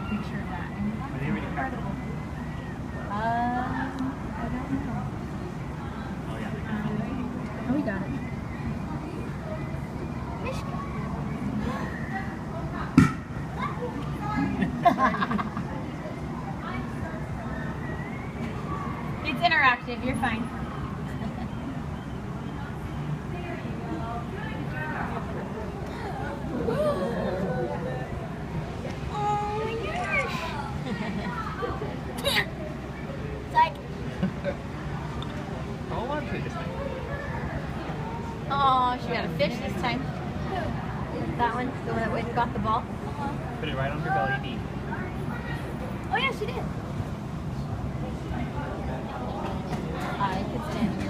picture of that. And Are they already incredible. I don't know. Oh yeah. Oh, we got it. It's interactive, you're fine. Oh my gosh! It's like, Hold on to this thing. oh, she got a fish this time. That one, the one that got the ball. Put it right on her belly knee. Oh yeah, she did. I could stand